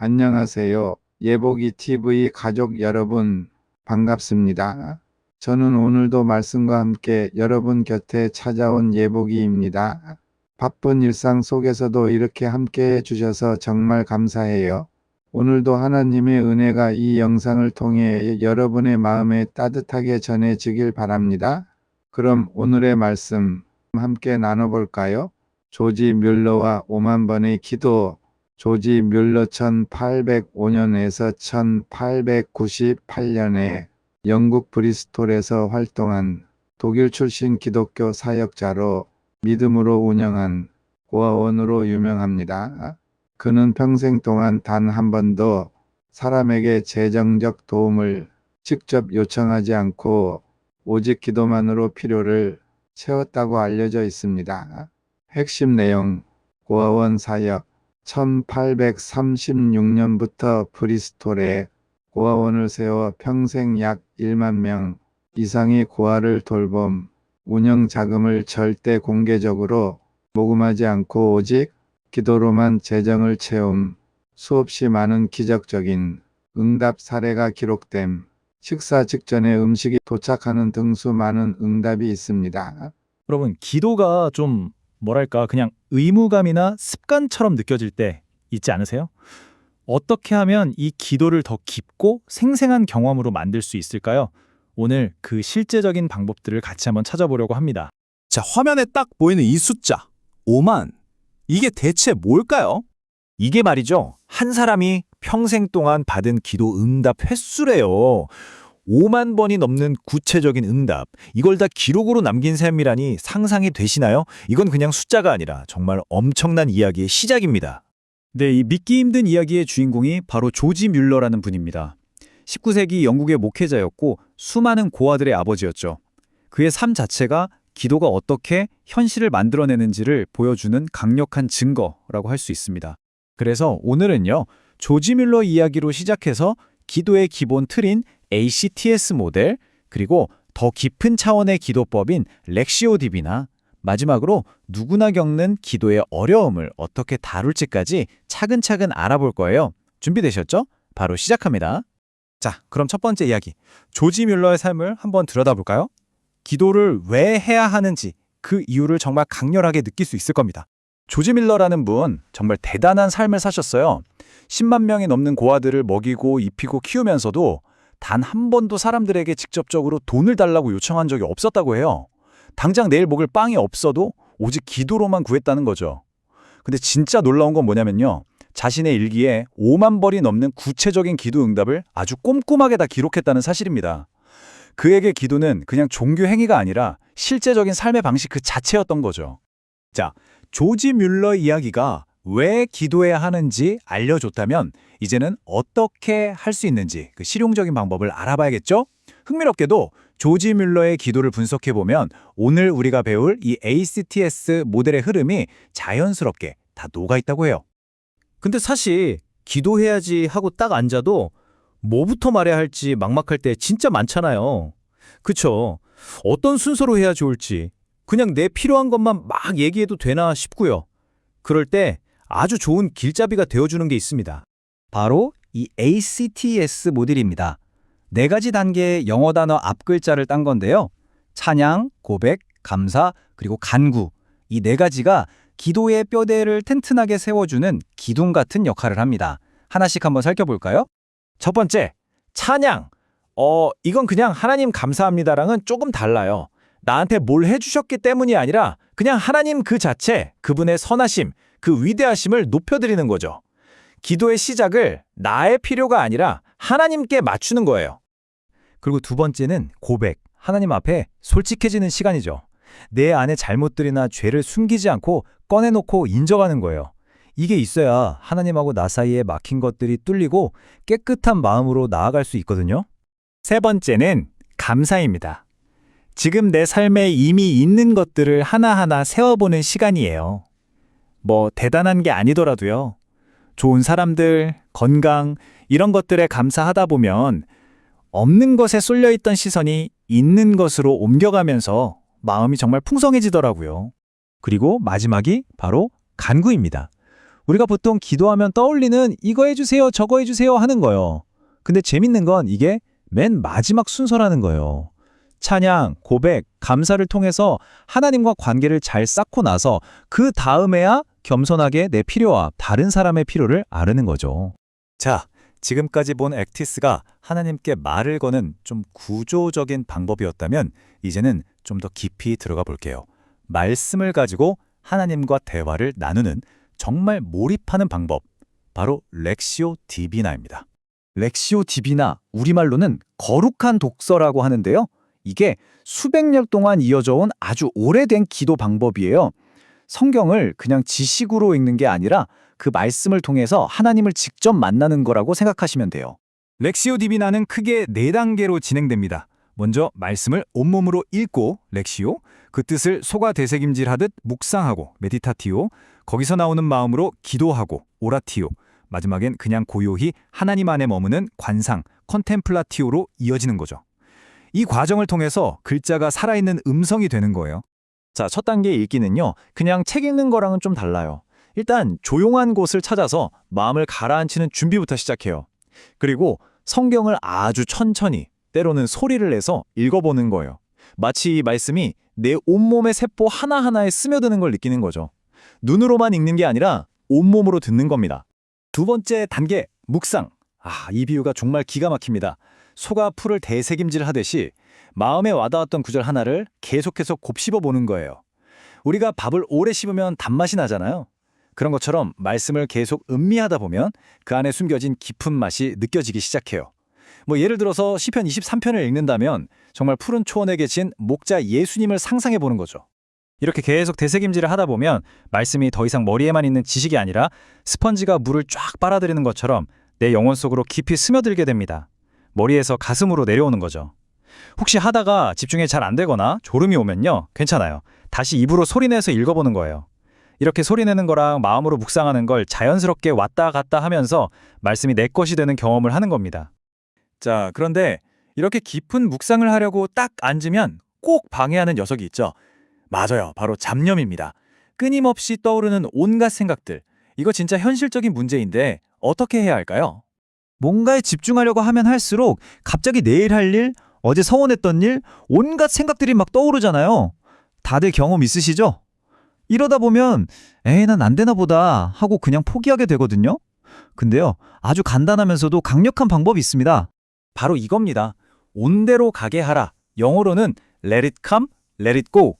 안녕하세요. 예복이 TV 가족 여러분, 반갑습니다. 저는 오늘도 말씀과 함께 여러분 곁에 찾아온 예복이입니다. 바쁜 일상 속에서도 이렇게 함께 해주셔서 정말 감사해요. 오늘도 하나님의 은혜가 이 영상을 통해 여러분의 마음에 따뜻하게 전해지길 바랍니다. 그럼 오늘의 말씀 함께 나눠볼까요? 조지 뮬러와 5만 번의 기도. 조지 뮬러 1805년에서 1898년에 영국 브리스톨에서 활동한 독일 출신 기독교 사역자로 믿음으로 운영한 고아원으로 유명합니다. 그는 평생 동안 단 한 번도 사람에게 재정적 도움을 직접 요청하지 않고 오직 기도만으로 필요를 채웠다고 알려져 있습니다. 핵심 내용, 고아원 사역. 1836년부터 브리스톨에 고아원을 세워 평생 약 1만 명 이상의 고아를 돌봄, 운영 자금을 절대 공개적으로 모금하지 않고 오직 기도로만 재정을 채움, 수없이 많은 기적적인 응답 사례가 기록됨, 식사 직전에 음식이 도착하는 등 수많은 응답이 있습니다. 여러분, 기도가 좀 뭐랄까 그냥 의무감이나 습관처럼 느껴질 때 있지 않으세요? 어떻게 하면 이 기도를 더 깊고 생생한 경험으로 만들 수 있을까요? 오늘 그 실제적인 방법들을 같이 한번 찾아보려고 합니다. 자, 화면에 딱 보이는 이 숫자 5만. 이게 대체 뭘까요? 이게 말이죠, 한 사람이 평생 동안 받은 기도 응답 횟수래요. 5만 번이 넘는 구체적인 응답, 이걸 다 기록으로 남긴 셈이라니 상상이 되시나요? 이건 그냥 숫자가 아니라 정말 엄청난 이야기의 시작입니다. 네, 이 믿기 힘든 이야기의 주인공이 바로 조지 뮬러라는 분입니다. 19세기 영국의 목회자였고 수많은 고아들의 아버지였죠. 그의 삶 자체가 기도가 어떻게 현실을 만들어내는지를 보여주는 강력한 증거라고 할 수 있습니다. 그래서 오늘은요, 조지 뮬러 이야기로 시작해서 기도의 기본 틀인 ACTS 모델, 그리고 더 깊은 차원의 기도법인 렉시오 디비나, 마지막으로 누구나 겪는 기도의 어려움을 어떻게 다룰지까지 차근차근 알아볼 거예요. 준비되셨죠? 바로 시작합니다. 자, 그럼 첫 번째 이야기, 조지 뮬러의 삶을 한번 들여다볼까요? 기도를 왜 해야 하는지 그 이유를 정말 강렬하게 느낄 수 있을 겁니다. 조지 뮬러라는 분, 정말 대단한 삶을 사셨어요. 10만 명이 넘는 고아들을 먹이고 입히고 키우면서도 단 한 번도 사람들에게 직접적으로 돈을 달라고 요청한 적이 없었다고 해요. 당장 내일 먹을 빵이 없어도 오직 기도로만 구했다는 거죠. 근데 진짜 놀라운 건 뭐냐면요, 자신의 일기에 5만 벌이 넘는 구체적인 기도 응답을 아주 꼼꼼하게 다 기록했다는 사실입니다. 그에게 기도는 그냥 종교 행위가 아니라 실제적인 삶의 방식 그 자체였던 거죠. 자, 조지 뮬러 이야기가 왜 기도해야 하는지 알려줬다면 이제는 어떻게 할 수 있는지 그 실용적인 방법을 알아봐야겠죠? 흥미롭게도 조지 뮬러의 기도를 분석해보면 오늘 우리가 배울 이 ACTS 모델의 흐름이 자연스럽게 다 녹아있다고 해요. 근데 사실 기도해야지 하고 딱 앉아도 뭐부터 말해야 할지 막막할 때 진짜 많잖아요. 그쵸? 어떤 순서로 해야 좋을지 그냥 내 필요한 것만 막 얘기해도 되나 싶고요. 그럴 때 아주 좋은 길잡이가 되어주는 게 있습니다. 바로 이 ACTS 모델입니다. 4가지 단계의 영어 단어 앞글자를 딴 건데요. 찬양, 고백, 감사, 그리고 간구. 이 4가지가 기도의 뼈대를 튼튼하게 세워주는 기둥 같은 역할을 합니다. 하나씩 한번 살펴볼까요? 첫 번째, 찬양. 이건 그냥 하나님 감사합니다랑은 조금 달라요. 나한테 뭘 해주셨기 때문이 아니라 그냥 하나님 그 자체, 그분의 선하심, 그 위대하심을 높여드리는 거죠. 기도의 시작을 나의 필요가 아니라 하나님께 맞추는 거예요. 그리고 두 번째는 고백. 하나님 앞에 솔직해지는 시간이죠. 내 안의 잘못들이나 죄를 숨기지 않고 꺼내놓고 인정하는 거예요. 이게 있어야 하나님하고 나 사이에 막힌 것들이 뚫리고 깨끗한 마음으로 나아갈 수 있거든요. 세 번째는 감사입니다. 지금 내 삶에 이미 있는 것들을 하나하나 세워보는 시간이에요. 뭐 대단한 게 아니더라도요. 좋은 사람들, 건강, 이런 것들에 감사하다 보면 없는 것에 쏠려있던 시선이 있는 것으로 옮겨가면서 마음이 정말 풍성해지더라고요. 그리고 마지막이 바로 간구입니다. 우리가 보통 기도하면 떠올리는 이거 해주세요, 저거 해주세요 하는 거예요. 근데 재밌는 건 이게 맨 마지막 순서라는 거예요. 찬양, 고백, 감사를 통해서 하나님과 관계를 잘 쌓고 나서 그 다음에야 겸손하게 내 필요와 다른 사람의 필요를 아르는 거죠. 자, 지금까지 본 액티스가 하나님께 말을 거는 좀 구조적인 방법이었다면 이제는 좀 더 깊이 들어가 볼게요. 말씀을 가지고 하나님과 대화를 나누는 정말 몰입하는 방법, 바로 렉시오 디비나입니다. 렉시오 디비나, 우리말로는 거룩한 독서라고 하는데요. 이게 수백 년 동안 이어져 온 아주 오래된 기도 방법이에요. 성경을 그냥 지식으로 읽는 게 아니라 그 말씀을 통해서 하나님을 직접 만나는 거라고 생각하시면 돼요. 렉시오 디비나는 크게 4단계로 진행됩니다. 먼저 말씀을 온몸으로 읽고 렉시오, 그 뜻을 속아 되새김질하듯 묵상하고 메디타티오, 거기서 나오는 마음으로 기도하고 오라티오, 마지막엔 그냥 고요히 하나님 안에 머무는 관상, 컨템플라티오로 이어지는 거죠. 이 과정을 통해서 글자가 살아있는 음성이 되는 거예요. 자, 첫 단계 읽기는요, 그냥 책 읽는 거랑은 좀 달라요. 일단 조용한 곳을 찾아서 마음을 가라앉히는 준비부터 시작해요. 그리고 성경을 아주 천천히, 때로는 소리를 내서 읽어보는 거예요. 마치 이 말씀이 내 온몸의 세포 하나하나에 스며드는 걸 느끼는 거죠. 눈으로만 읽는 게 아니라 온몸으로 듣는 겁니다. 두 번째 단계, 묵상. 이 비유가 정말 기가 막힙니다. 소가 풀을 되새김질 하듯이 마음에 와닿았던 구절 하나를 계속해서 곱씹어 보는 거예요. 우리가 밥을 오래 씹으면 단맛이 나잖아요. 그런 것처럼 말씀을 계속 음미하다 보면 그 안에 숨겨진 깊은 맛이 느껴지기 시작해요. 예를 들어서 시편 23편을 읽는다면 정말 푸른 초원에 계신 목자 예수님을 상상해 보는 거죠. 이렇게 계속 되새김질을 하다 보면 말씀이 더 이상 머리에만 있는 지식이 아니라 스펀지가 물을 쫙 빨아들이는 것처럼 내 영혼 속으로 깊이 스며들게 됩니다. 머리에서 가슴으로 내려오는 거죠. 혹시 하다가 집중이 잘 안 되거나 졸음이 오면요, 괜찮아요. 다시 입으로 소리내서 읽어보는 거예요. 이렇게 소리내는 거랑 마음으로 묵상하는 걸 자연스럽게 왔다 갔다 하면서 말씀이 내 것이 되는 경험을 하는 겁니다. 자, 그런데 이렇게 깊은 묵상을 하려고 딱 앉으면 꼭 방해하는 녀석이 있죠. 맞아요. 바로 잡념입니다. 끊임없이 떠오르는 온갖 생각들. 이거 진짜 현실적인 문제인데 어떻게 해야 할까요? 뭔가에 집중하려고 하면 할수록 갑자기 내일 할 일, 어제 서운했던 일, 온갖 생각들이 막 떠오르잖아요. 다들 경험 있으시죠? 이러다 보면 난 안 되나 보다 하고 그냥 포기하게 되거든요. 근데요, 아주 간단하면서도 강력한 방법이 있습니다. 바로 이겁니다. 온대로 가게 하라. 영어로는 let it come, let it go.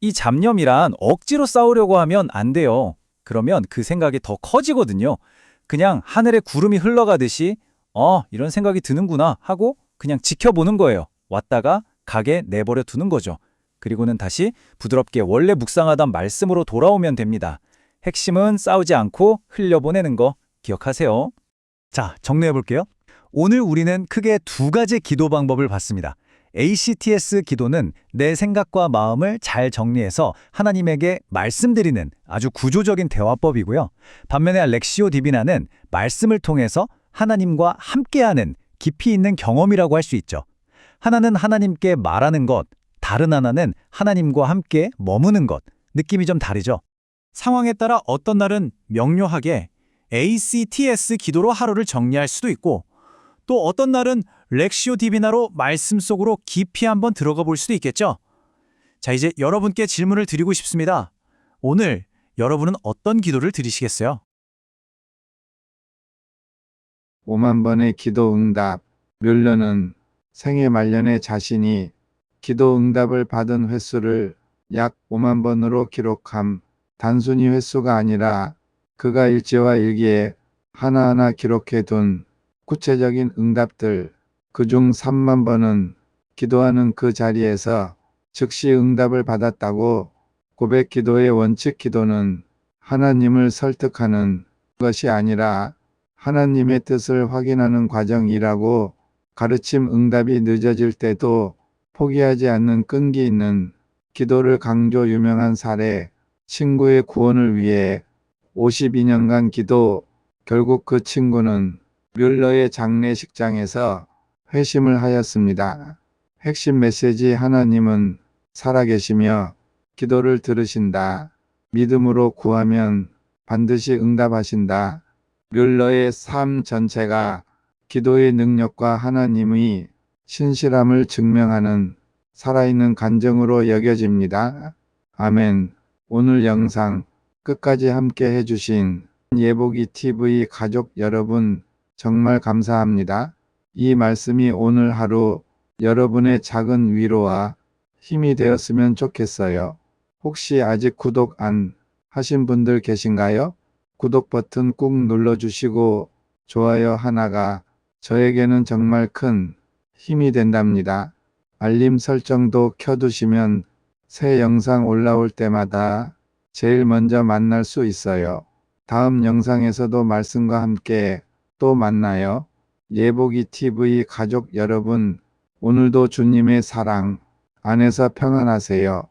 이 잡념이란 억지로 싸우려고 하면 안 돼요. 그러면 그 생각이 더 커지거든요. 그냥 하늘에 구름이 흘러가듯이 이런 생각이 드는구나 하고 그냥 지켜보는 거예요. 왔다가 가게 내버려 두는 거죠. 그리고는 다시 부드럽게 원래 묵상하던 말씀으로 돌아오면 됩니다. 핵심은 싸우지 않고 흘려보내는 거 기억하세요. 자, 정리해 볼게요. 오늘 우리는 크게 2가지 기도 방법을 봤습니다. ACTS 기도는 내 생각과 마음을 잘 정리해서 하나님에게 말씀드리는 아주 구조적인 대화법이고요. 반면에 렉시오 디비나는 말씀을 통해서 하나님과 함께하는 깊이 있는 경험이라고 할 수 있죠. 하나는 하나님께 말하는 것, 다른 하나는 하나님과 함께 머무는 것, 느낌이 좀 다르죠. 상황에 따라 어떤 날은 명료하게 ACTS 기도로 하루를 정리할 수도 있고 또 어떤 날은 렉시오 디비나로 말씀 속으로 깊이 한번 들어가 볼 수도 있겠죠. 자, 이제 여러분께 질문을 드리고 싶습니다. 오늘 여러분은 어떤 기도를 드리시겠어요? 5만 번의 기도 응답. 뮬러는 생애 말년에 자신이 기도 응답을 받은 횟수를 약 5만 번으로 기록함. 단순히 횟수가 아니라 그가 일지와 일기에 하나하나 기록해 둔 구체적인 응답들, 그중 3만 번은 기도하는 그 자리에서 즉시 응답을 받았다고. 고백 기도의 원칙. 기도는 하나님을 설득하는 것이 아니라 하나님의 뜻을 확인하는 과정이라고. 가르침. 응답이 늦어질 때도 포기하지 않는 끈기 있는 기도를 강조. 유명한 사례. 친구의 구원을 위해 52년간 기도. 결국 그 친구는 뮬러의 장례식장에서 회심을 하였습니다. 핵심 메시지. 하나님은 살아계시며 기도를 들으신다. 믿음으로 구하면 반드시 응답하신다. 뮬러의 삶 전체가 기도의 능력과 하나님의 신실함을 증명하는 살아있는 간증으로 여겨집니다. 아멘. 오늘 영상 끝까지 함께 해주신 예복이 TV 가족 여러분 정말 감사합니다. 이 말씀이 오늘 하루 여러분의 작은 위로와 힘이 되었으면 좋겠어요. 혹시 아직 구독 안 하신 분들 계신가요? 구독 버튼 꾹 눌러주시고 좋아요 하나가 저에게는 정말 큰 힘이 된답니다. 알림 설정도 켜두시면 새 영상 올라올 때마다 제일 먼저 만날 수 있어요. 다음 영상에서도 말씀과 함께 또 만나요. 예복이 TV 가족 여러분, 오늘도 주님의 사랑 안에서 평안하세요.